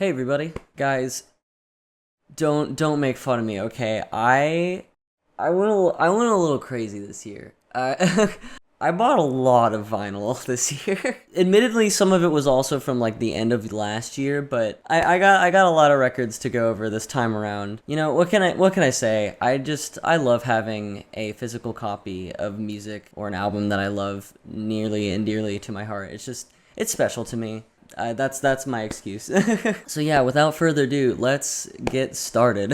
Hey everybody, guys, don't make fun of me, okay? I went a little crazy this year. I bought a lot of vinyl this year. Admittedly, some of it was also from like the end of last year, but I got a lot of records to go over this time around. You know, what can I say? I love having a physical copy of music or an album that I love nearly and dearly to my heart. It's special to me. That's my excuse. So yeah, without further ado, let's get started.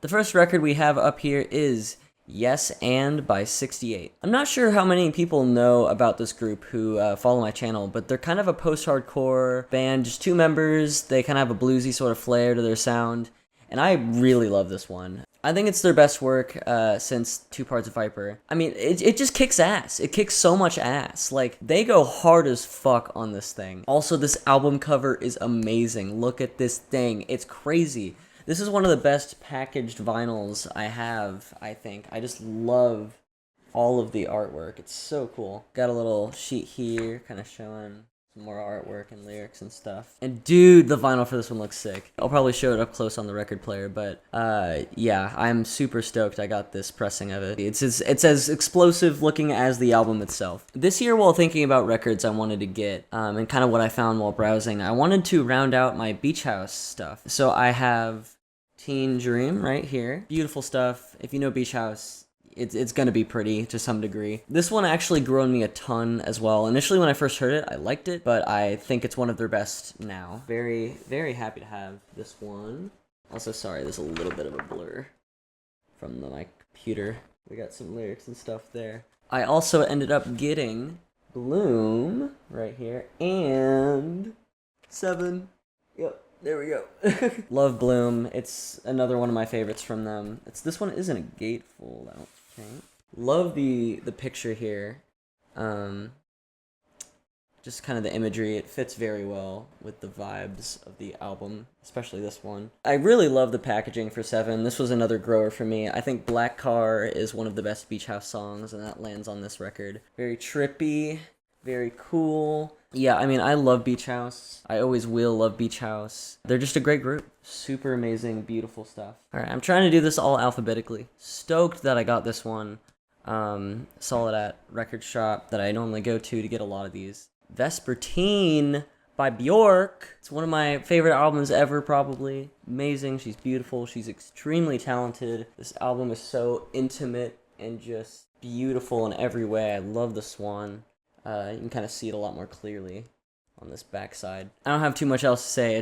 The first record we have up here is Yes and by 68. I'm not sure how many people know about this group who follow my channel, but they're kind of a post-hardcore band, just two members. They kind of have a bluesy sort of flair to their sound, and I really love this one. I think it's their best work since Two Parts of Viper. I mean, it just kicks ass. It kicks so much ass. Like, they go hard as fuck on this thing. Also, this album cover is amazing. Look at this thing. It's crazy. This is one of the best packaged vinyls I have, I think. I just love all of the artwork. It's so cool. Got a little sheet here, kind of showing some more artwork and lyrics and stuff. And dude, the vinyl for this one looks sick. I'll probably show it up close on the record player, but yeah, I'm super stoked I got this pressing of it. It's as explosive looking as the album itself. This year, while thinking about records I wanted to get, and kind of what I found while browsing, I wanted to round out my beach house stuff. So I have Teen Dream right here. Beautiful stuff. If you know Beach House, it's gonna be pretty to some degree. This one actually grew on me a ton as well. Initially when I first heard it, I liked it, but I think it's one of their best now. Very, very happy to have this one. Also, sorry, there's a little bit of a blur from my computer. We got some lyrics and stuff there. I also ended up getting Bloom right here and 7. Yep. There we go. Love Bloom. It's another one of my favorites from them. This one isn't a gatefold, I don't think. Love the picture here. Just kind of the imagery. It fits very well with the vibes of the album, especially this one. I really love the packaging for 7. This was another grower for me. I think Black Car is one of the best Beach House songs, and that lands on this record. Very trippy, very cool. Yeah, I mean, I love Beach House. I always will love Beach House. They're just a great group. Super amazing, beautiful stuff. Alright, I'm trying to do this all alphabetically. Stoked that I got this one. Saw it at Record Shop that I normally go to get a lot of these. Vespertine by Bjork. It's one of my favorite albums ever, probably. Amazing, she's beautiful, she's extremely talented. This album is so intimate and just beautiful in every way. I love the swan. You can kind of see it a lot more clearly on this backside. I don't have too much else to say.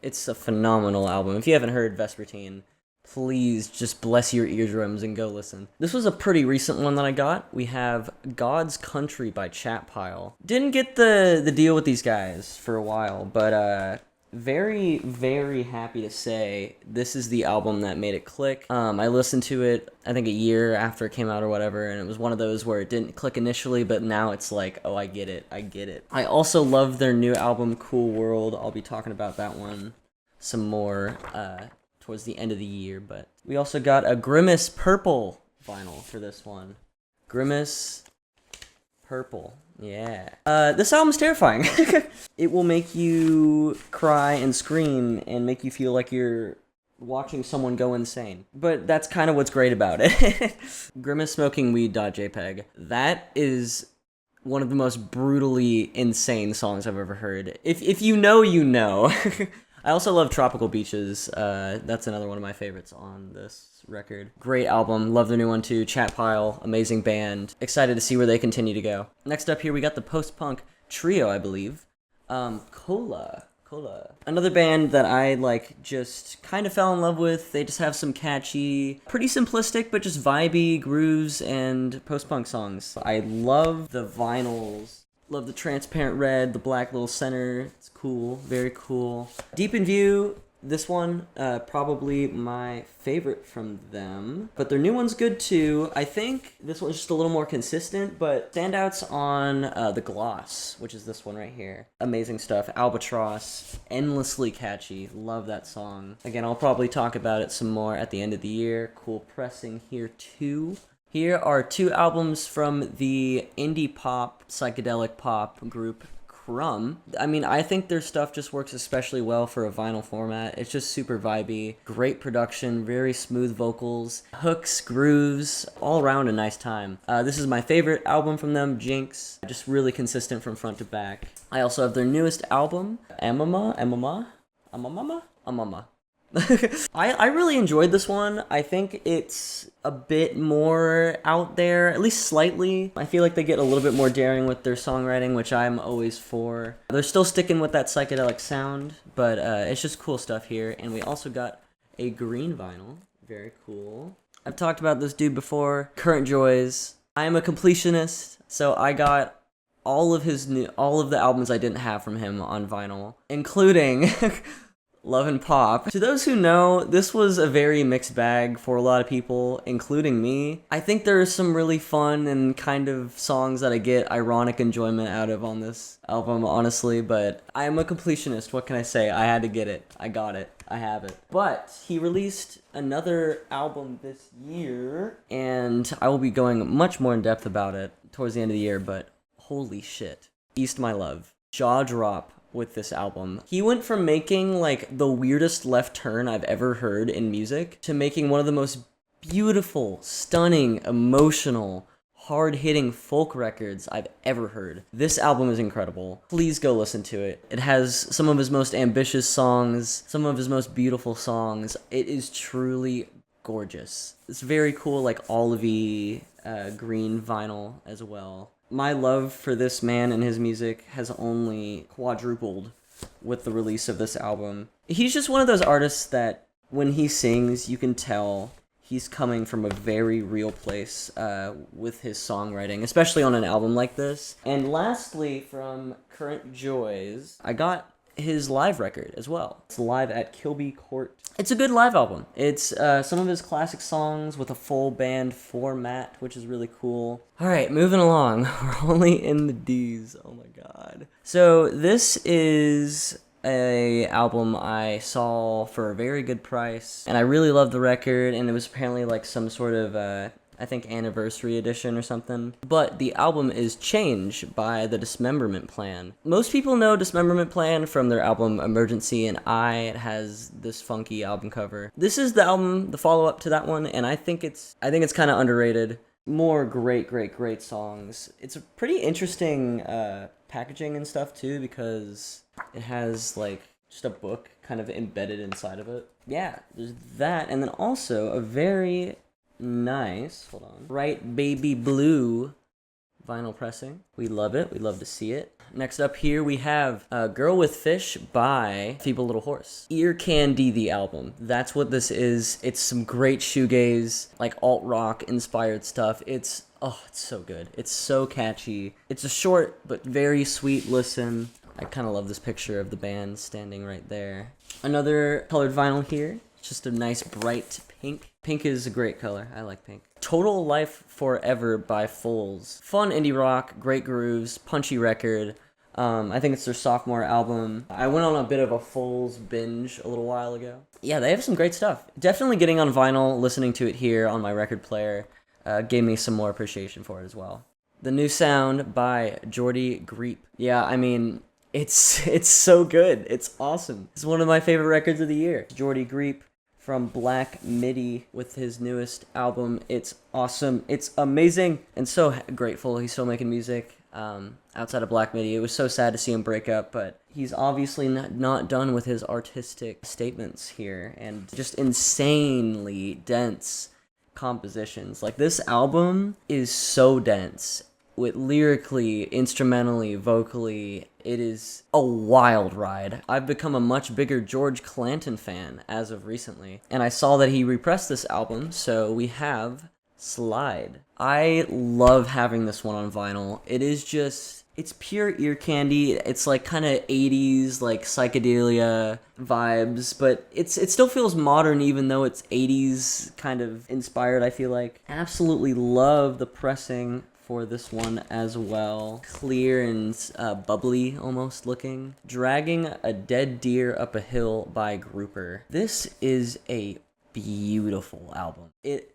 It's a phenomenal album. If you haven't heard Vespertine, please just bless your eardrums and go listen. This was a pretty recent one that I got. We have God's Country by Chat Pile. Didn't get the deal with these guys for a while, but very, very happy to say this is the album that made it click. I listened to it, I think a year after it came out or whatever, and it was one of those where it didn't click initially, but now it's like, oh, I get it. I also love their new album, Cool World. I'll be talking about that one some more towards the end of the year, but we also got a Grimace Purple vinyl for this one. Grimace Purple. Yeah. This album's terrifying. It will make you cry and scream and make you feel like you're watching someone go insane. But that's kind of what's great about it. Grimace Smoking Weed.jpg. That is one of the most brutally insane songs I've ever heard. If you know, you know. I also love Tropical Beaches. That's another one of my favorites on this record. Great album. Love the new one too. Chat Pile. Amazing band. Excited to see where they continue to go. Next up here we got the post-punk trio, I believe. Cola. Another band that I just kind of fell in love with. They just have some catchy, pretty simplistic, but just vibey grooves and post-punk songs. I love the vinyls. Love the transparent red, the black little center. It's cool, very cool. Deep in View, this one, probably my favorite from them. But their new one's good too. I think this one's just a little more consistent, but standouts on The Gloss, which is this one right here. Amazing stuff. Albatross, endlessly catchy. Love that song. Again, I'll probably talk about it some more at the end of the year. Cool pressing here too. Here are 2 albums from the indie pop, psychedelic pop group crumb. I mean, I think their stuff just works especially well for a vinyl format. It's just super vibey, great production, very smooth vocals, hooks, grooves, all around a nice time. This is my favorite album from them, Jinx. Just really consistent from front to back. I also have their newest album, Amama. I really enjoyed this one. I think it's a bit more out there, at least slightly. I feel like they get a little bit more daring with their songwriting, which I'm always for. They're still sticking with that psychedelic sound, but it's just cool stuff here. And we also got a green vinyl. Very cool. I've talked about this dude before. Current Joys. I am a completionist, so I got all of the albums I didn't have from him on vinyl, including Love and Pop. To those who know, this was a very mixed bag for a lot of people, including me. I think there are some really fun and kind of songs that I get ironic enjoyment out of on this album, honestly, but I am a completionist. What can I say? I had to get it. I got it. I have it. But he released another album this year, and I will be going much more in depth about it towards the end of the year, but holy shit. East My Love. Jaw drop with this album. He went from making like the weirdest left turn I've ever heard in music to making one of the most beautiful, stunning, emotional, hard-hitting folk records I've ever heard. This album is incredible. Please go listen to it. It has some of his most ambitious songs, some of his most beautiful songs. It is truly gorgeous. It's very cool, like olivey green vinyl as well. My love for this man and his music has only quadrupled with the release of this album. He's just one of those artists that when he sings, you can tell he's coming from a very real place with his songwriting, especially on an album like this. And lastly, from Current Joys, I got his live record as well. It's live at Kilby Court. It's a good live album. It's some of his classic songs with a full band format, which is really cool. All right, moving along. We're only in the D's. Oh my god. So this is a album I saw for a very good price, and I really loved the record, and it was apparently like some sort of I think anniversary edition or something. But the album is Change by the Dismemberment Plan. Most people know Dismemberment Plan from their album Emergency and I. It has this funky album cover. This is the album, the follow-up to that one, and I think it's kind of underrated. More great songs. It's a pretty interesting packaging and stuff too, because it has like just a book kind of embedded inside of it. Yeah, there's that, and then also a very nice, hold on, bright baby blue vinyl pressing. We love it. We love to see it. Next up here we have Girl with Fish by Feeble Little Horse. Ear Candy, the album. That's what this is. It's some great shoegaze, like alt-rock inspired stuff. It's so good. It's so catchy. It's a short but very sweet listen. I kind of love this picture of the band standing right there. Another colored vinyl here. It's just a nice bright pink. Pink is a great color. I like pink. Total Life Forever by Foals. Fun indie rock, great grooves, punchy record. I think it's their sophomore album. I went on a bit of a Foals binge a little while ago. Yeah, they have some great stuff. Definitely getting on vinyl, listening to it here on my record player, gave me some more appreciation for it as well. The New Sound by Jordy Greep. Yeah, I mean, it's so good. It's awesome. It's one of my favorite records of the year. Jordy Greep from Black Midi with his newest album. It's awesome. It's amazing. And so grateful he's still making music outside of Black Midi. It was so sad to see him break up, but he's obviously not done with his artistic statements here, and just insanely dense compositions. Like, this album is so dense. With lyrically, instrumentally, vocally, it is a wild ride. I've become a much bigger George Clanton fan as of recently, and I saw that he repressed this album, so we have Slide. I love having this one on vinyl. It is just, it's pure ear candy. It's like kind of 80s, like psychedelia vibes, but it still feels modern even though it's 80s kind of inspired, I feel like. Absolutely love the pressing for this one as well. Clear and bubbly almost looking. Dragging a Dead Deer Up a Hill by Grouper. This is a beautiful album. It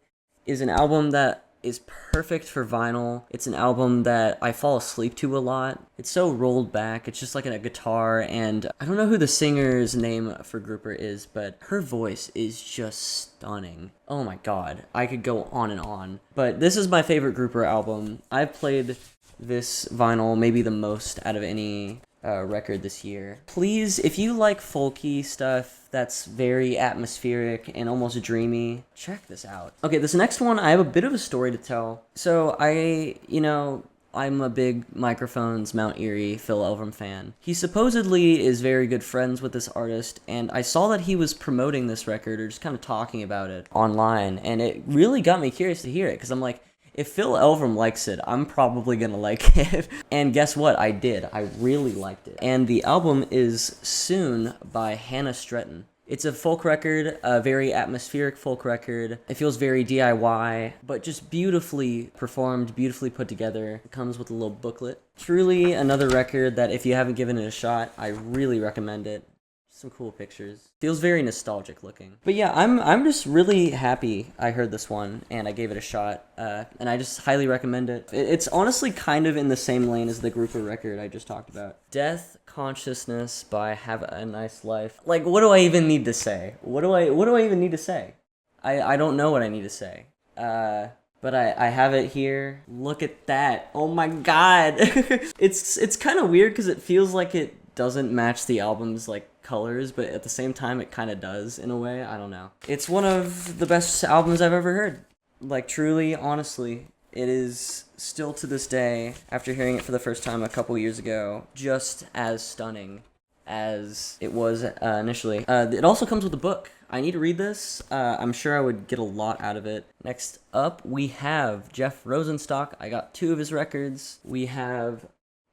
is an album that is perfect for vinyl. It's an album that I fall asleep to a lot. It's so rolled back. It's just like a guitar, and I don't know who the singer's name for Grouper is, but her voice is just stunning. Oh my god, I could go on and on. But this is my favorite Grouper album. I've played this vinyl maybe the most out of any record this year. Please, if you like folky stuff that's very atmospheric and almost dreamy, check this out. Okay, this next one, I have a bit of a story to tell. So I'm a big Microphones Mount Eerie Phil Elverum fan. He supposedly is very good friends with this artist, and I saw that he was promoting this record or just kind of talking about it online, and it really got me curious to hear it, because I'm like, if Phil Elverum likes it, I'm probably gonna like it. And guess what? I did. I really liked it. And the album is Soon by Hannah Stretton. It's a folk record, a very atmospheric folk record. It feels very DIY, but just beautifully performed, beautifully put together. It comes with a little booklet. Truly another record that if you haven't given it a shot, I really recommend it. Some cool pictures. Feels very nostalgic looking. But yeah, I'm just really happy I heard this one and I gave it a shot. And I just highly recommend it. It's honestly kind of in the same lane as the Grouper record I just talked about. Death Consciousness by Have a Nice Life. Like, what do I even need to say? What do I even need to say? I don't know what I need to say. But I have it here. Look at that. Oh my god. It's kind of weird because it feels like it doesn't match the album's like colors, but at the same time it kind of does in a way. I don't know. It's one of the best albums I've ever heard. Like, truly, honestly, it is still to this day, after hearing it for the first time a couple years ago, just as stunning as it was initially. It also comes with a book. I need to read this. I'm sure I would get a lot out of it. Next up, we have Jeff Rosenstock. I got 2 of his records. We have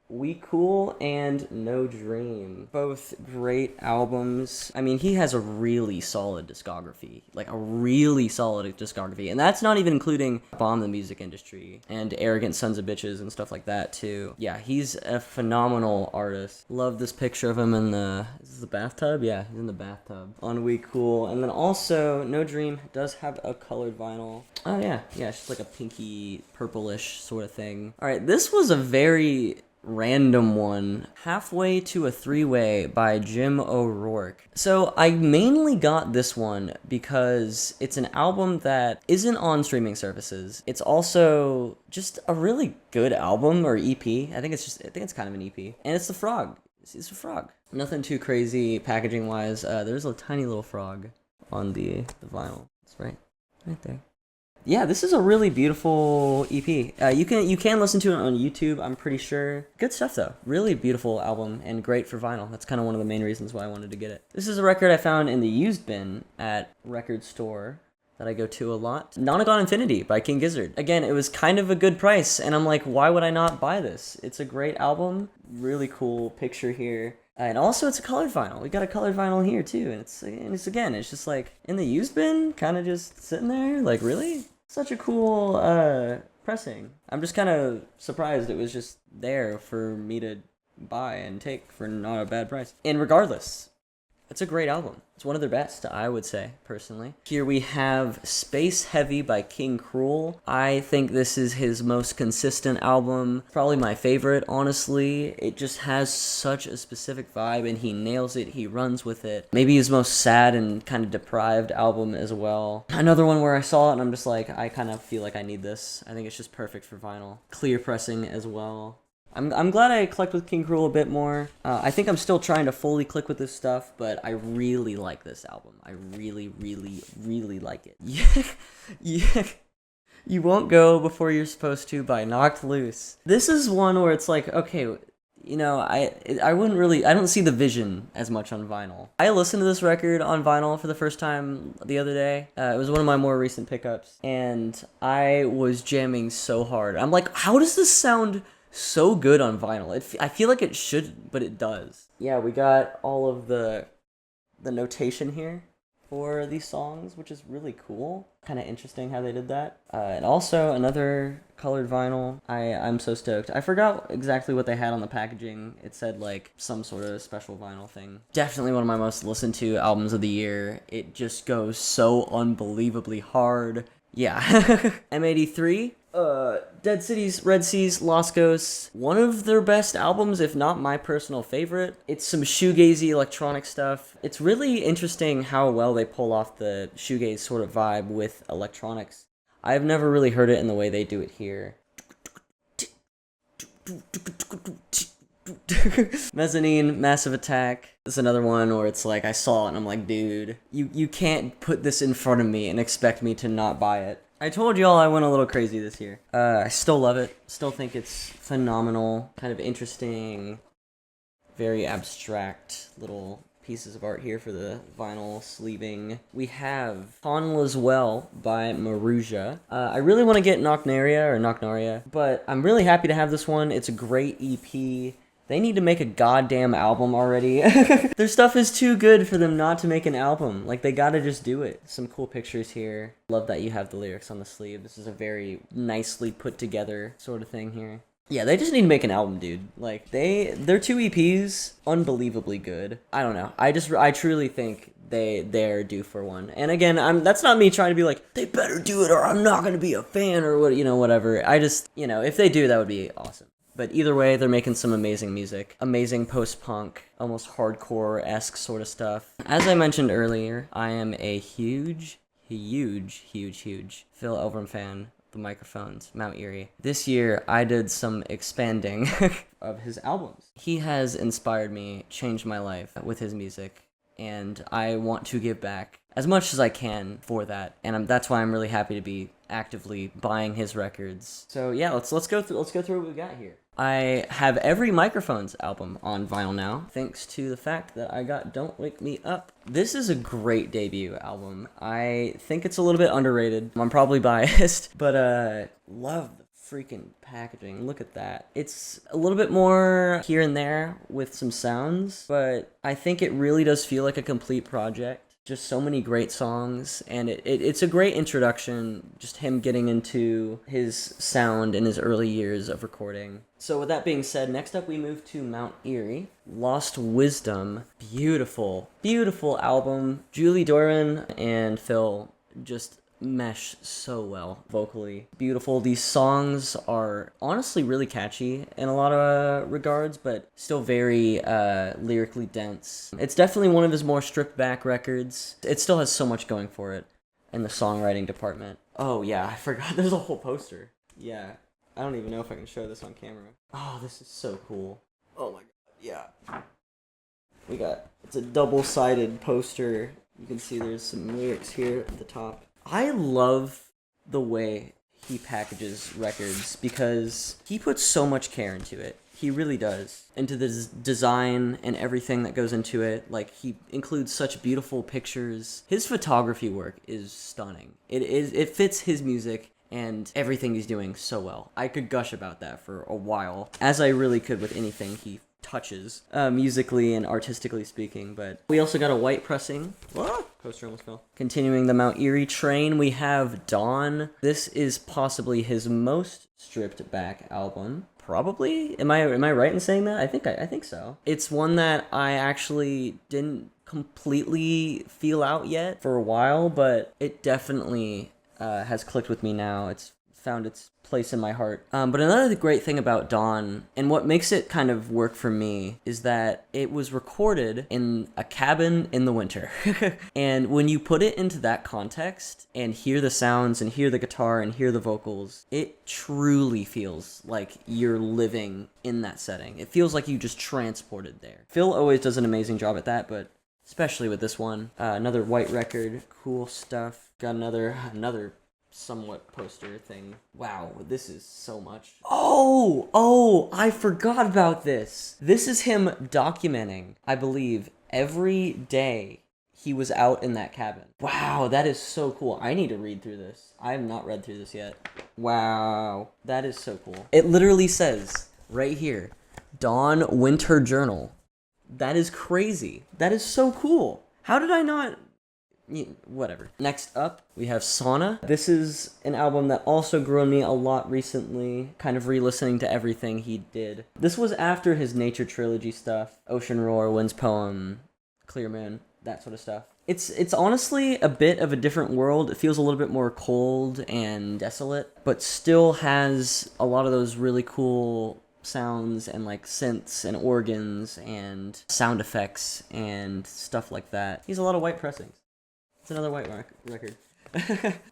We Cool and No Dream. Both great albums. I mean, he has a really solid discography. Like, a really solid discography. And that's not even including Bomb the Music Industry and Arrogant Sons of Bitches and stuff like that, too. Yeah, he's a phenomenal artist. Love this picture of him in the... Is this the bathtub? Yeah, he's in the bathtub on We Cool. And then also, No Dream does have a colored vinyl. Oh, yeah. Yeah, it's just like a pinky, purplish sort of thing. Alright, this was a very random one. Halfway to a Three-Way by Jim O'Rourke. So I mainly got this one because it's an album that isn't on streaming services. It's also just a really good album, or EP. I think it's kind of an EP. And it's the frog. It's a frog. Nothing too crazy packaging wise. There's a tiny little frog on the vinyl. It's right there. Yeah, this is a really beautiful EP. You can listen to it on YouTube, I'm pretty sure. Good stuff, though. Really beautiful album and great for vinyl. That's kind of one of the main reasons why I wanted to get it. This is a record I found in the used bin at Record Store that I go to a lot. Nonagon Infinity by King Gizzard. Again, it was kind of a good price, and I'm like, why would I not buy this? It's a great album. Really cool picture here. And also, it's a colored vinyl. We got a colored vinyl here, too. And it's just like, in the used bin, kind of just sitting there. Like, really? Such a cool pressing. I'm just kind of surprised it was just there for me to buy and take for not a bad price. And regardless, it's a great album. It's one of their best, I would say, personally. Here we have Space Heavy by King Cruel. I think this is his most consistent album. Probably my favorite, honestly. It just has such a specific vibe, and he nails it. He runs with it. Maybe his most sad and kind of deprived album as well. Another one where I saw it, and I'm just like, I kind of feel like I need this. I think it's just perfect for vinyl. Clear pressing as well. I'm glad I clicked with King Cruel a bit more. I think I'm still trying to fully click with this stuff, but I really like this album. I really, really, really like it. Yeah. You Won't Go Before You're Supposed To by Knocked Loose. This is one where it's like, okay, you know, I don't see the vision as much on vinyl. I listened to this record on vinyl for the first time the other day. It was one of my more recent pickups, and I was jamming so hard. I'm like, how does this sound so good on vinyl? I feel like it should, but it does. Yeah, we got all of the notation here for these songs, which is really cool. Kind of interesting how they did that. And also another colored vinyl. I'm so stoked. I forgot exactly what they had on the packaging. It said like some sort of special vinyl thing. Definitely one of my most listened to albums of the year. It just goes so unbelievably hard. Yeah. M83. Dead Cities, Red Seas, Lost Ghosts. One of their best albums, if not my personal favorite. It's some shoegazy electronic stuff. It's really interesting how well they pull off the shoegaze sort of vibe with electronics. I've never really heard it in the way they do it here. Mezzanine, Massive Attack. This is another one where it's like I saw it and I'm like, dude, you can't put this in front of me and expect me to not buy it. I told y'all I went a little crazy this year. I still love it. Still think it's phenomenal. Kind of interesting, very abstract little pieces of art here for the vinyl sleeving. We have Con as Well by Maruja. I really want to get Knocknaria, but I'm really happy to have this one. It's a great EP. They need to make a goddamn album already. Their stuff is too good for them not to make an album. Like, they gotta just do it. Some cool pictures here. Love that you have the lyrics on the sleeve. This is a very nicely put together sort of thing here. Yeah, they just need to make an album, dude. Like, their 2 EPs, unbelievably good. I don't know. I truly think they're due for one. And again, that's not me trying to be like, they better do it or I'm not gonna be a fan or what, whatever. I just, if they do, that would be awesome. But either way, they're making some amazing music. Amazing post-punk, almost hardcore-esque sort of stuff. As I mentioned earlier, I am a huge Phil Elverum fan. The microphones, Mount Erie. This year, I did some expanding of his albums. He has inspired me, changed my life with his music, and I want to give back as much as I can for that. And that's why I'm really happy to be actively buying his records. So yeah, let's go through what we got here. I have every Microphones album on vinyl now, thanks to the fact that I got Don't Wake Me Up. This is a great debut album. I think it's a little bit underrated. I'm probably biased, but love the freaking packaging. Look at that. It's a little bit more here and there with some sounds, but I think it really does feel like a complete project. Just so many great songs, and it's a great introduction, just him getting into his sound in his early years of recording. So with that being said, next up we move to Mount Erie. Lost Wisdom. Beautiful, beautiful album. Julie Doran and Phil just mesh so well vocally. Beautiful. These songs are honestly really catchy in a lot of regards, but still very lyrically dense. It's definitely one of his more stripped back records. It still has so much going for it in the songwriting department. Oh yeah, I forgot there's a whole poster. Yeah, I don't even know if I can show this on camera. Oh, this is so cool. Oh my god, yeah. It's a double-sided poster. You can see there's some lyrics here at the top. I love the way he packages records because he puts so much care into it. He really does. Into the design and everything that goes into it. Like, he includes such beautiful pictures. His photography work is stunning. It fits his music and everything he's doing so well. I could gush about that for a while, as I really could with anything he touches, musically and artistically speaking. But we also got a white pressing. What? Poster almost fell. Continuing the Mount Erie train, we have Dawn. This is possibly his most stripped back album. Probably. Am I right in saying that? I think so. It's one that I actually didn't completely feel out yet for a while, but it definitely has clicked with me now. It's found its place in my heart. But another great thing about Dawn, and what makes it kind of work for me, is that it was recorded in a cabin in the winter. And when you put it into that context and hear the sounds and hear the guitar and hear the vocals, it truly feels like you're living in that setting. It feels like you just transported there. Phil always does an amazing job at that, but especially with this one. Another white record, cool stuff. Got another somewhat poster thing. Wow, this is so much. Oh, I forgot about this. This is him documenting, I believe, every day he was out in that cabin. Wow, that is so cool. I need to read through this. I have not read through this yet. Wow, that is so cool. It literally says right here, Dawn Winter Journal. That is crazy. That is so cool. How did I not... Whatever. Next up, we have Sauna. This is an album that also grew on me a lot recently, kind of re-listening to everything he did. This was after his Nature Trilogy stuff, Ocean Roar, Wind's Poem, Clear Moon, that sort of stuff. It's honestly a bit of a different world. It feels a little bit more cold and desolate, but still has a lot of those really cool sounds and like synths and organs and sound effects and stuff like that. He has a lot of white pressings. It's another white record.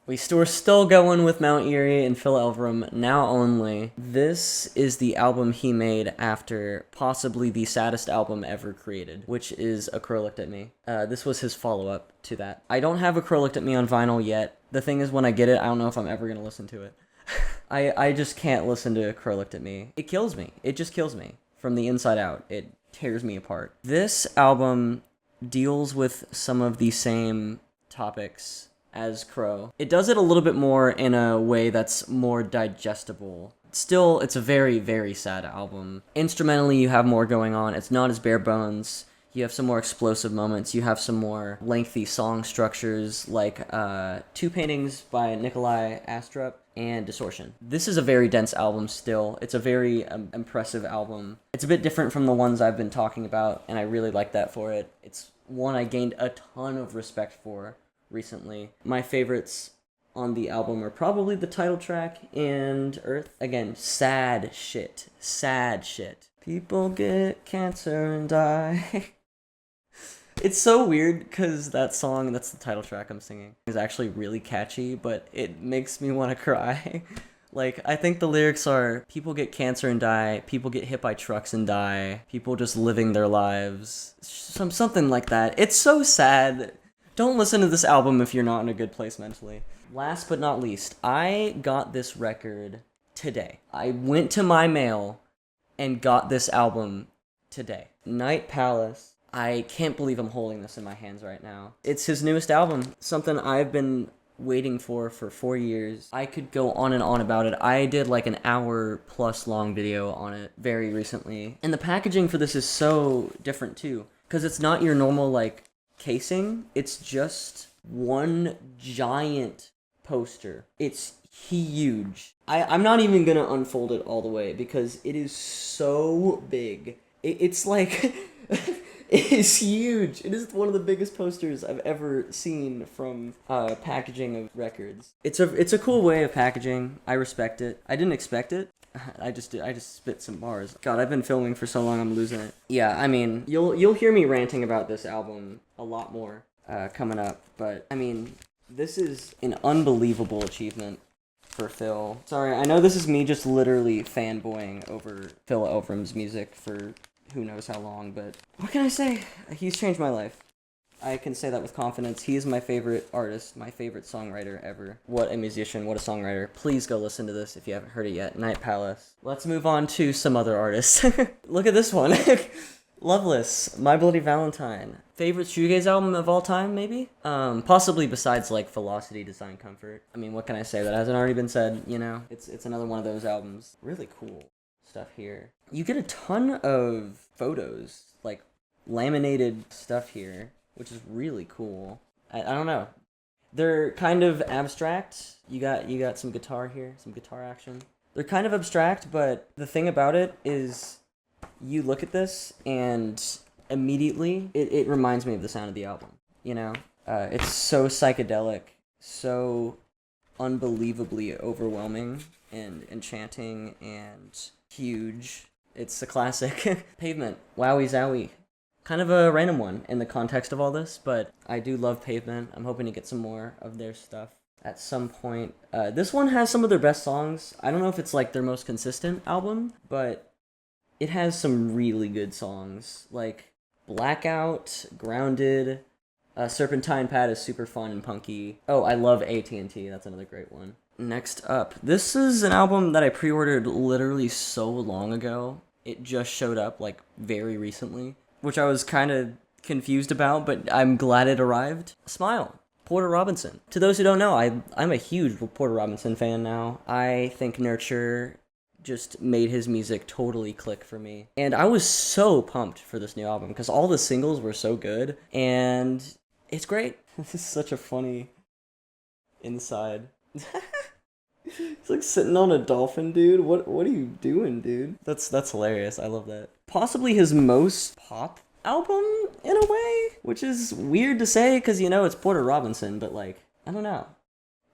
We're still going with Mount Eerie and Phil Elverum, Now Only. This is the album he made after possibly the saddest album ever created, which is A Crow Looked at Me. This was his follow-up to that. I don't have A Crow Looked at Me on vinyl yet. The thing is, when I get it, I don't know if I'm ever going to listen to it. I just can't listen to A Crow Looked at Me. It kills me. It just kills me. From the inside out. It tears me apart. This album deals with some of the same topics as Crow. It does it a little bit more in a way that's more digestible. Still, it's a very, very sad album. Instrumentally, you have more going on. It's not as bare bones. You have some more explosive moments. You have some more lengthy song structures, like two paintings by Nikolai Astrup and Distortion. This is a very dense album still. It's a very impressive album. It's a bit different from the ones I've been talking about, and I really like that for it. It's one I gained a ton of respect for recently. My favorites on the album are probably the title track and Earth. Again, sad shit. Sad shit. People get cancer and die. It's so weird because that song, that's the title track I'm singing, is actually really catchy, but it makes me want to cry. Like, I think the lyrics are, people get cancer and die, people get hit by trucks and die, people just living their lives. Something like that. It's so sad. Don't listen to this album if you're not in a good place mentally. Last but not least, I got this record today. I went to my mail and got this album today. Night Palace. I can't believe I'm holding this in my hands right now. It's his newest album, something I've been waiting for 4 years. I could go on and on about it. I did like an hour plus long video on it very recently. And the packaging for this is so different too, because it's not your normal like casing. It's just one giant poster. It's huge. I'm not even gonna unfold it all the way because it is so big. It's like... It is huge. It is one of the biggest posters I've ever seen from packaging of records. It's a cool way of packaging. I respect it. I didn't expect it. I just spit some bars. God, I've been filming for so long I'm losing it. Yeah, I mean, you'll hear me ranting about this album a lot more coming up, but I mean, this is an unbelievable achievement for Phil. Sorry, I know this is me just literally fanboying over Phil Elverum's music for who knows how long, but what can I say? He's changed my life. I can say that with confidence. He is my favorite artist, my favorite songwriter ever. What a musician, what a songwriter. Please go listen to this if you haven't heard it yet. Night Palace. Let's move on to some other artists. Look at this one. Loveless, My Bloody Valentine. Favorite shoegaze album of all time, maybe? Possibly besides, like, Velocity, Design Comfort. I mean, what can I say that hasn't already been said, you know? It's another one of those albums. Really cool stuff here. You get a ton of photos, like laminated stuff here, which is really cool. I don't know. They're kind of abstract. You got some guitar here, some guitar action. They're kind of abstract, but the thing about it is you look at this and immediately it reminds me of the sound of the album, you know? It's so psychedelic, so unbelievably overwhelming and enchanting and huge. It's a classic. Pavement. Wowie zowie. Kind of a random one in the context of all this, but I do love Pavement. I'm hoping to get some more of their stuff at some point. This one has some of their best songs. I don't know if it's like their most consistent album, but it has some really good songs. Like Blackout, Grounded, Serpentine Pad is super fun and punky. Oh, I love AT&T. That's another great one. Next up, this is an album that I pre-ordered literally so long ago. It just showed up like very recently, which I was kind of confused about, but I'm glad it arrived. Smile, Porter Robinson. To those who don't know, I'm a huge Porter Robinson fan now. I think Nurture just made his music totally click for me. And I was so pumped for this new album because all the singles were so good, and it's great. This is such a funny inside. It's like sitting on a dolphin, dude. What are you doing, dude? That's hilarious. I love that. Possibly his most pop album in a way, which is weird to say because, you know, it's Porter Robinson, but like, I don't know.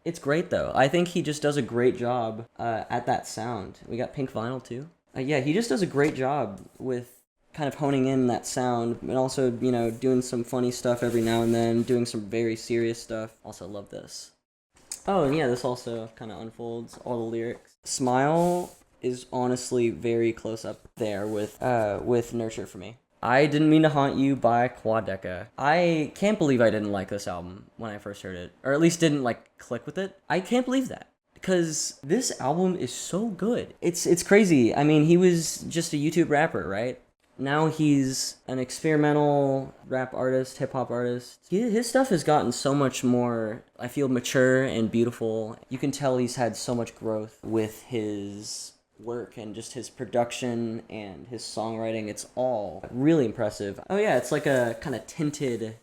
It's great though. I think he just does a great job at that sound. We got Pink Vinyl too. Yeah, he just does a great job with kind of honing in that sound and also, you know, doing some funny stuff every now and then, doing some very serious stuff. Also love this. Oh, and yeah, this also kind of unfolds all the lyrics. Smile is honestly very close up there with Nurture for me. I Didn't Mean to Haunt You by Quadeca. I can't believe I didn't like this album when I first heard it, or at least didn't like click with it. I can't believe that. Because this album is so good. It's crazy. I mean, he was just a YouTube rapper, right? Now he's an experimental rap artist, hip-hop artist. His stuff has gotten so much more, I feel, mature and beautiful. You can tell he's had so much growth with his work and just his production and his songwriting. It's all really impressive. Oh yeah, it's like a kind of tinted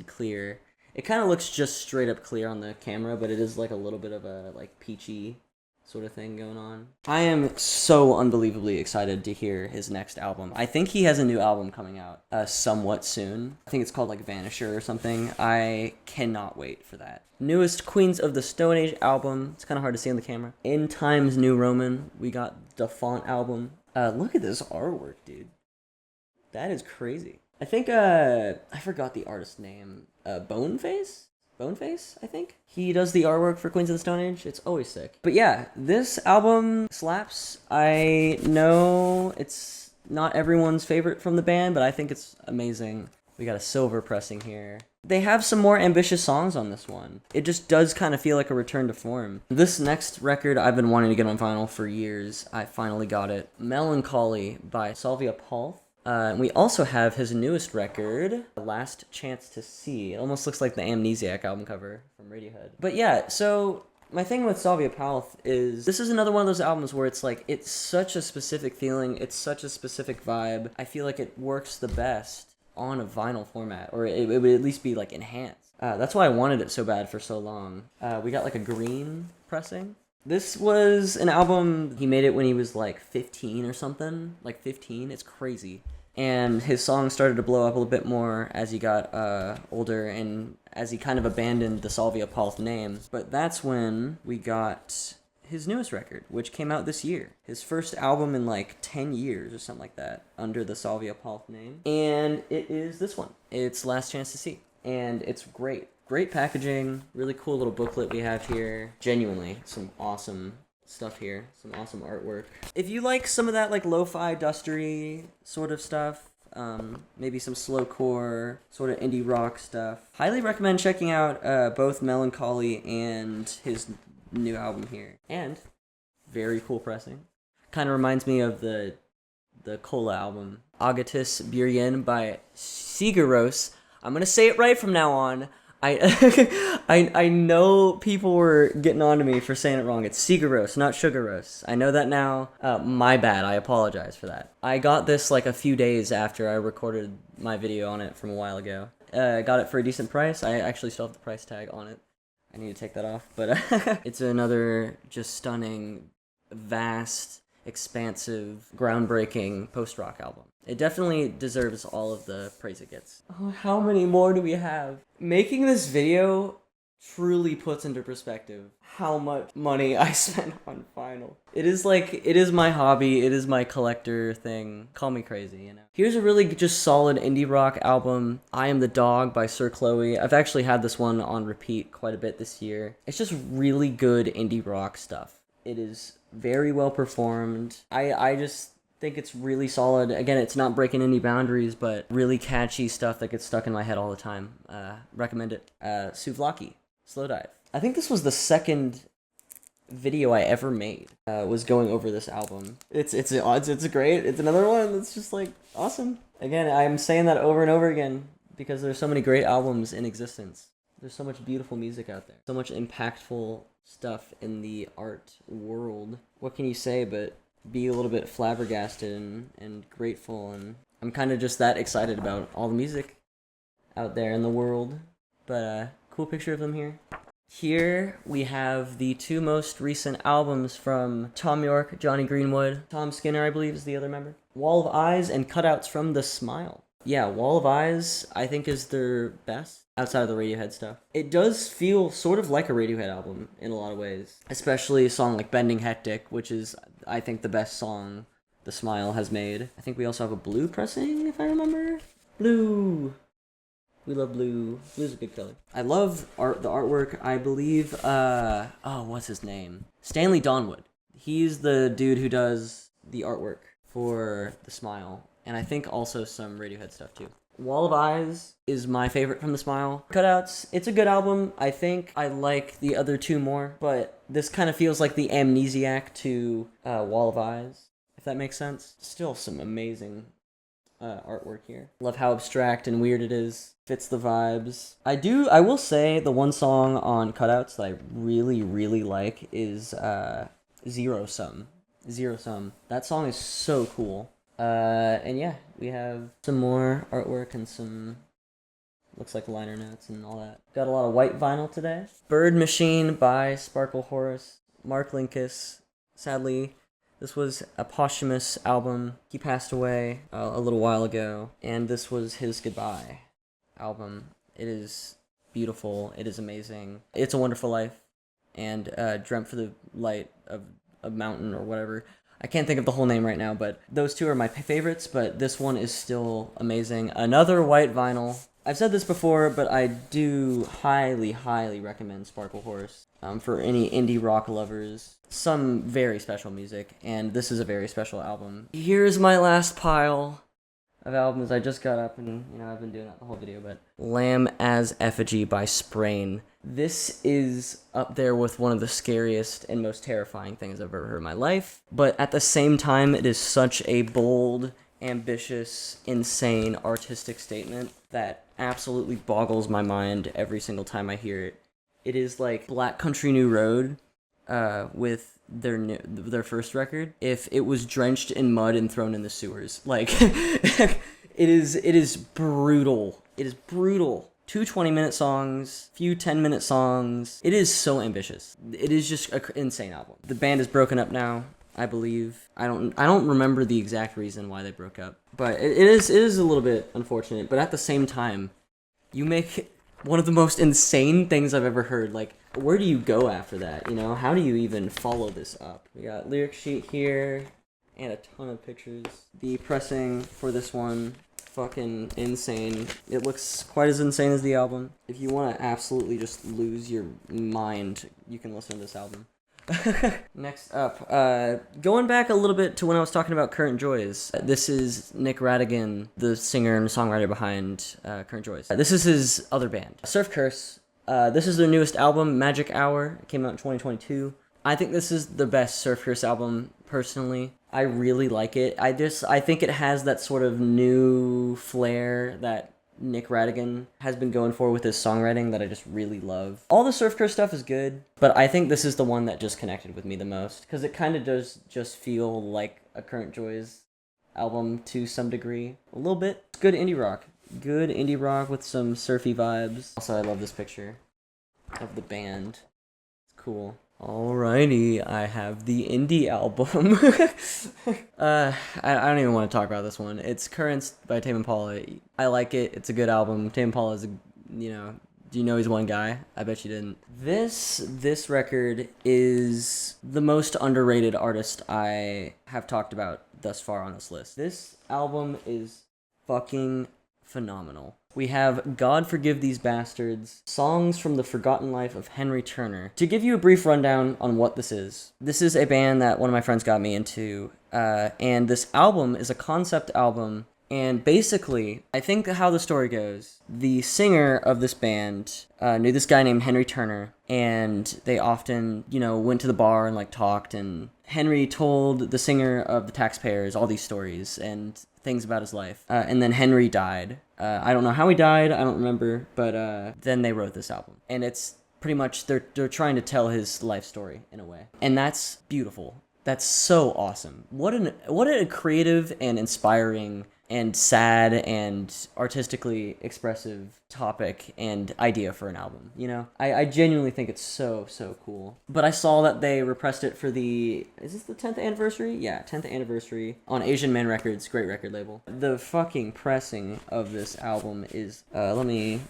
clear. It kind of looks just straight up clear on the camera, but it is like a little bit of a like peachy sort of thing going on. I am so unbelievably excited to hear his next album. I think he has a new album coming out somewhat soon. I think it's called like Vanisher or something. I cannot wait for that. Newest Queens of the Stone Age album. It's kind of hard to see on the camera. In Times New Roman. We got the Font album. Look at this artwork, dude. That is crazy. I think, I forgot the artist's name. Boneface, I think. He does the artwork for Queens of the Stone Age. It's always sick. But yeah, this album slaps. I know it's not everyone's favorite from the band, but I think it's amazing. We got a silver pressing here. They have some more ambitious songs on this one. It just does kind of feel like a return to form. This next record I've been wanting to get on vinyl for years. I finally got it. Melancholy by Salvia Palth. We also have his newest record, Last Chance to See. It almost looks like the Amnesiac album cover from Radiohead. But yeah, so my thing with Salvia Palth is this is another one of those albums where it's like, it's such a specific feeling, it's such a specific vibe. I feel like it works the best on a vinyl format, or it would at least be like enhanced. That's why I wanted it so bad for so long. We got like a green pressing. This was an album, he made it when he was like 15 or something. Like 15, it's crazy. And his songs started to blow up a little bit more as he got older and as he kind of abandoned the Salvia Palth name. But that's when we got his newest record, which came out this year. His first album in like 10 years or something like that, under the Salvia Palth name. And it is this one. It's Last Chance to See. And it's great. Great packaging, really cool little booklet we have here. Genuinely, some awesome stuff here, some awesome artwork. If you like some of that like lo-fi, dustery sort of stuff, maybe some slowcore, sort of indie rock stuff, highly recommend checking out both Melancholy and his new album here. And very cool pressing. Kind of reminds me of the Cola album, Agatis Biryen by Sigaros. I'm gonna say it right from now on. I know people were getting on to me for saying it wrong. It's Sigaros, not Sugaros. I know that now. My bad. I apologize for that. I got this like a few days after I recorded my video on it from a while ago. I got it for a decent price. I actually still have the price tag on it. I need to take that off. But it's another just stunning, vast, expansive, groundbreaking post-rock album. It definitely deserves all of the praise it gets. Oh, how many more do we have? Making this video truly puts into perspective how much money I spent on vinyl. It is my hobby, it is my collector thing. Call me crazy, you know. Here's a really just solid indie rock album, I Am the Dog by Sir Chloe. I've actually had this one on repeat quite a bit this year. It's just really good indie rock stuff. It is very well performed. I just think it's really solid. Again, it's not breaking any boundaries, but really catchy stuff that gets stuck in my head all the time. Recommend it. Souvlaki, Slow Dive. I think this was the second video I ever made, was going over this album. It's great. It's another one that's just like awesome. Again, I'm saying that over and over again because there's so many great albums in existence. There's so much beautiful music out there. So much impactful stuff in the art world. What can you say but be a little bit flabbergasted and grateful, and I'm kind of just that excited about all the music out there in the world. But cool picture of them here. Here we have the two most recent albums from Tom York, Johnny Greenwood, Tom Skinner I believe is the other member. Wall of Eyes and Cutouts from The Smile. Yeah, Wall of Eyes, I think, is their best outside of the Radiohead stuff. It does feel sort of like a Radiohead album in a lot of ways, especially a song like Bending Hectic, which is, I think, the best song The Smile has made. I think we also have a Blue pressing, if I remember. Blue! We love blue. Blue's a good color. I love the artwork. I believe, what's his name? Stanley Donwood. He's the dude who does the artwork for The Smile, and I think also some Radiohead stuff too. Wall of Eyes is my favorite from The Smile. Cutouts, it's a good album. I think I like the other two more, but this kind of feels like the amnesiac to Wall of Eyes, if that makes sense. Still some amazing artwork here. Love how abstract and weird it is. Fits the vibes. I will say the one song on Cutouts that I really, really like is Zero Sum. Zero Sum. That song is so cool. And yeah, we have some more artwork and some, looks like liner notes and all that. Got a lot of white vinyl today. Bird Machine by Sparkle Horace. Mark Linkous. Sadly, this was a posthumous album. He passed away a little while ago, and this was his goodbye album. It is beautiful. It is amazing. It's a Wonderful Life, and Dreamt for the Light of a Mountain or whatever. I can't think of the whole name right now, but those two are my favorites, but this one is still amazing. Another white vinyl. I've said this before, but I do highly, highly recommend Sparkle Horse for any indie rock lovers. Some very special music, and this is a very special album. Here's my last pile of albums. I just got up and, I've been doing that the whole video, but Lamb as Effigy by Sprain. This is up there with one of the scariest and most terrifying things I've ever heard in my life, but at the same time, it is such a bold, ambitious, insane, artistic statement that absolutely boggles my mind every single time I hear it. It is like Black Country New Road with their first record if it was drenched in mud and thrown in the sewers. Like, it is brutal. It is brutal. 2 20-minute songs, few 10-minute songs. It is so ambitious. It is just an insane album. The band is broken up now, I believe. I don't remember the exact reason why they broke up, but it is a little bit unfortunate. But at the same time, you make one of the most insane things I've ever heard. Like, where do you go after that? How do you even follow this up? We got lyric sheet here and a ton of pictures. The pressing for this one, fucking insane. It looks quite as insane as the album. If you want to absolutely just lose your mind, you can listen to this album. Next up, going back a little bit to when I was talking about Current Joys. This is Nick Radigan, the singer and songwriter behind Current Joys. This is his other band, Surf Curse. This is their newest album, Magic Hour. It came out in 2022. I think this is the best Surf Curse album, personally. I really like it. I think it has that sort of new flair that Nick Radigan has been going for with his songwriting that I just really love. All the Surf Curse stuff is good, but I think this is the one that just connected with me the most, because it kind of does just feel like a Current Joys album to some degree. A little bit. It's good indie rock. Good indie rock with some surfy vibes. Also, I love this picture of the band. It's cool. Alrighty, I have the indie album. I don't even want to talk about this one. It's Currents by Tame Impala. I like it. It's a good album. Tame Impala is do you know he's one guy? I bet you didn't. This record is the most underrated artist I have talked about thus far on this list. This album is fucking phenomenal. We have God Forgive These Bastards, Songs from the Forgotten Life of Henry Turner. To give you a brief rundown on what this is a band that one of my friends got me into, and this album is a concept album, and basically, I think how the story goes, the singer of this band knew this guy named Henry Turner, and they often, went to the bar and, talked, and Henry told the singer of the Taxpayers all these stories and things about his life, and then Henry died. I don't know how he died, I don't remember, but then they wrote this album. And it's pretty much, they're trying to tell his life story in a way. And that's beautiful. That's so awesome. What a creative and inspiring and sad and artistically expressive topic and idea for an album, you know? I genuinely think it's so, so cool. But I saw that they repressed it for is this the 10th anniversary? Yeah, 10th anniversary on Asian Man Records, great record label. The fucking pressing of this album is, let me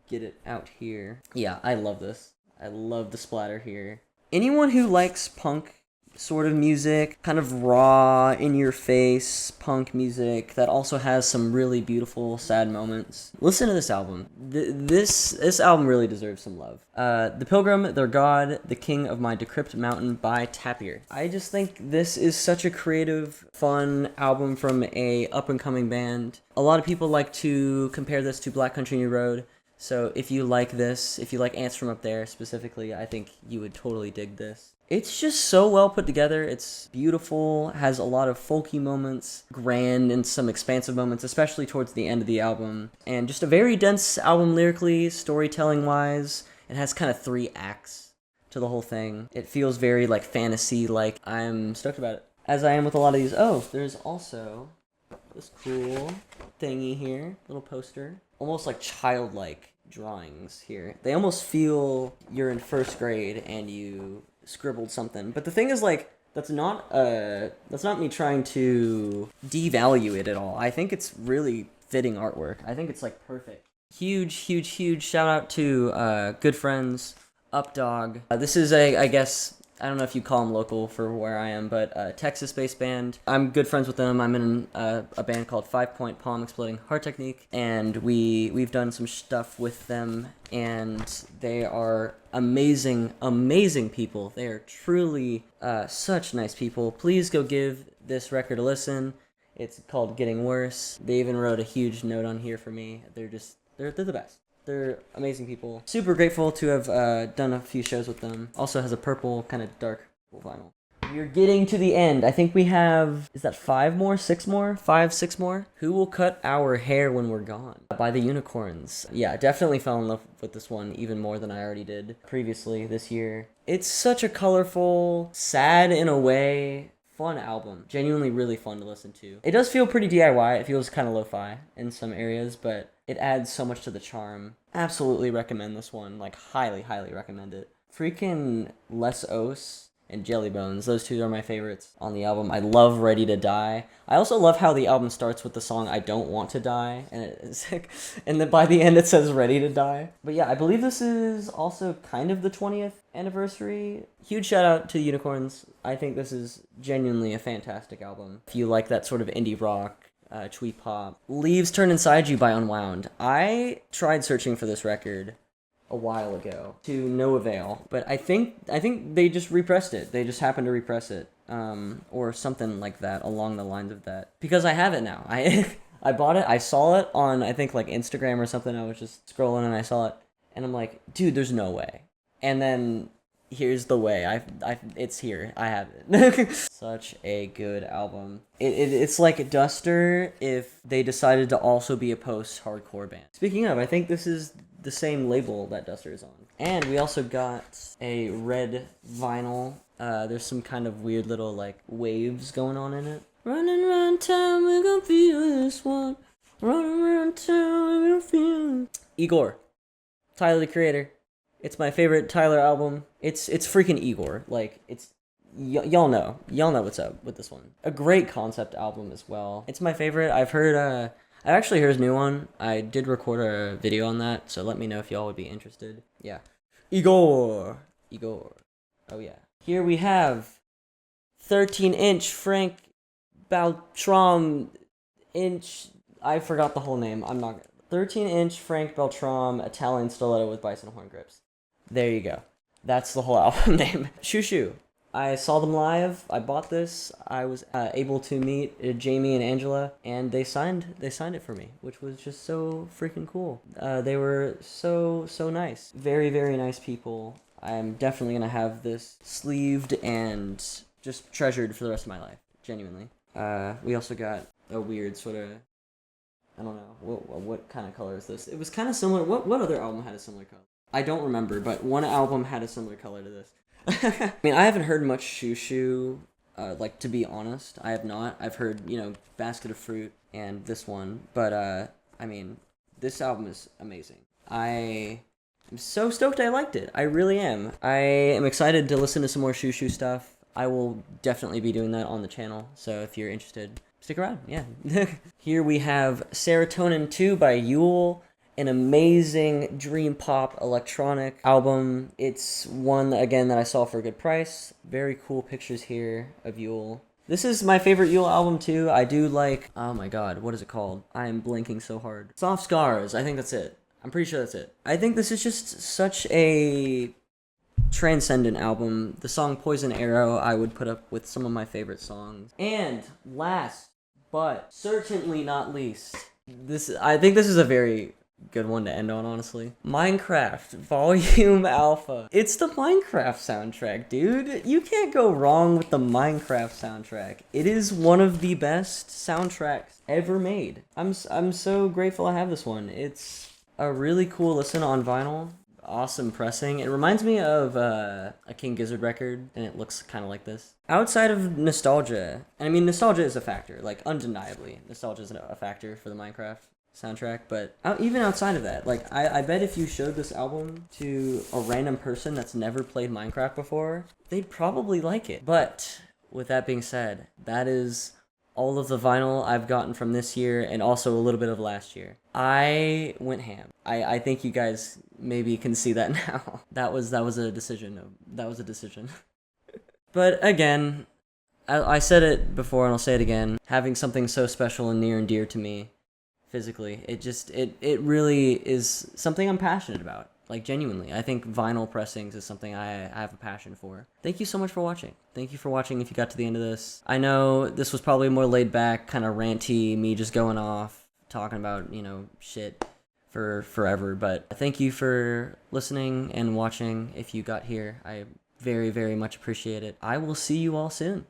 get it out here. Yeah, I love this. I love the splatter here. Anyone who likes punk sort of music, kind of raw, in your face punk music that also has some really beautiful sad moments, listen to this album. This album really deserves some love. The Pilgrim, Their God, The King of My Decrepit Mountain by Tapir. I just think this is such a creative, fun album from a up-and-coming band. A lot of people like to compare this to Black Country New Road. So if you like this, if you like Ants From Up There specifically, I think you would totally dig this. It's just so well put together. It's beautiful, has a lot of folky moments, grand and some expansive moments, especially towards the end of the album. And just a very dense album lyrically, storytelling-wise. It has kind of 3 acts to the whole thing. It feels very like fantasy-like. I'm stoked about it. As I am with a lot of these. Oh, there's also this cool thingy here, little poster. Almost like childlike drawings here. They almost feel you're in first grade and you scribbled something. But the thing is, like, that's not me trying to devalue it at all. I think it's really fitting artwork. I think it's like perfect. Huge shout out to good friends Updog. This is I guess I don't know if you call them local for where I am, but a Texas-based band. I'm good friends with them. I'm in a band called 5 Point Palm Exploding Heart Technique, and we've done some stuff with them, and they are amazing people. They are truly such nice people. Please go give this record a listen. It's called Getting Worse. They even wrote a huge note on here for me. They're the best. They're amazing people. Super grateful to have done a few shows with them. Also has a purple, kind of dark vinyl. We're getting to the end. I think we have, is that 5 more? 6 more? 5, 6 more? Who Will Cut Our Hair When We're Gone? By the Unicorns. Yeah, definitely fell in love with this one even more than I already did previously this year. It's such a colorful, sad in a way, fun album. Genuinely really fun to listen to. It does feel pretty DIY. It feels kind of lo-fi in some areas, but it adds so much to the charm. Absolutely recommend this one. Like, highly recommend it. Freaking Les Os and Jelly Bones. Those 2 are my favorites on the album. I love Ready to Die. I also love how the album starts with the song I Don't Want to Die, and it's like, and then by the end it says Ready to Die. But yeah, I believe this is also kind of the 20th anniversary. Huge shout out to the Unicorns. I think this is genuinely a fantastic album. If you like that sort of indie rock, twee pop. Leaves Turn Inside You by Unwound. I tried searching for this record a while ago to no avail, but I think they just repressed it. They just happened to repress it, or something like that, along the lines of that. Because I have it now. I bought it. I saw it on, I think, like Instagram or something. I was just scrolling and I saw it, and I'm like, dude, there's no way. And then here's the way. It's here. I have it. Such a good album. It's like Duster if they decided to also be a post-hardcore band. Speaking of, I think this is the same label that Duster is on. And we also got a red vinyl. There's some kind of weird little like waves going on in it. Running around town, we gon' feel this one. Running around town, we gon' feel. Igor, Tyler the Creator. It's my favorite Tyler album. It's freaking Igor. Like, it's y'all know what's up with this one. A great concept album as well. It's my favorite. I've actually heard his new one. I did record a video on that, so let me know if y'all would be interested. Yeah. Igor. Oh yeah. Here we have 13-inch Frank Beltram inch. I forgot the whole name. 13-inch Frank Beltram Italian stiletto with bison horn grips. There you go. That's the whole album name. Shoo Shoo. I saw them live. I bought this. I was able to meet Jamie and Angela, and they signed it for me, which was just so freaking cool. They were so nice. Very nice people. I'm definitely gonna have this sleeved and just treasured for the rest of my life. Genuinely. We also got a weird sort of, I don't know, what kind of color is this? It was kind of similar. What other album had a similar color? I don't remember, but one album had a similar color to this. I mean, I haven't heard much Shoo Shoo Like, to be honest, I have not. I've heard, Basket of Fruit and this one, but I mean, this album is amazing. I am so stoked I liked it. I really am. I am excited to listen to some more Shoo Shoo stuff. I will definitely be doing that on the channel, so if you're interested, stick around. Yeah. Here we have Serotonin 2 by Yule. An amazing dream pop electronic album. It's one, again, that I saw for a good price. Very cool pictures here of Yule. This is my favorite Yule album too. I do like, oh my god, what is it called? I am blinking so hard. Soft Scars, I think that's it. I'm pretty sure that's it. I think this is just such a transcendent album. The song Poison Arrow I would put up with some of my favorite songs. And last but certainly not least, I think this is a very good one to end on, honestly. Minecraft Volume Alpha. It's the Minecraft soundtrack, dude. You can't go wrong with the Minecraft soundtrack. It is one of the best soundtracks ever made. I'm so grateful I have this one. It's a really cool listen on vinyl. Awesome pressing. It reminds me of a King Gizzard record, and it looks kind of like this. Outside of nostalgia, and I mean, nostalgia is a factor, like, undeniably. Nostalgia is a factor for the Minecraft soundtrack, but even outside of that, like, I bet if you showed this album to a random person that's never played Minecraft before, they'd probably like it. But with that being said, that is all of the vinyl I've gotten from this year, and also a little bit of last year. I went ham. I think you guys maybe can see that now. That was a decision. That was a decision. But again, I said it before and I'll say it again. Having something so special and near and dear to me physically, it really is something I'm passionate about. Like, genuinely, I think vinyl pressings is something I have a passion for. Thank you so much for watching. Thank you for watching if you got to the end of this. I know this was probably more laid back, kind of ranty, me just going off, talking about, shit for forever. But thank you for listening and watching if you got here. I very, very much appreciate it. I will see you all soon.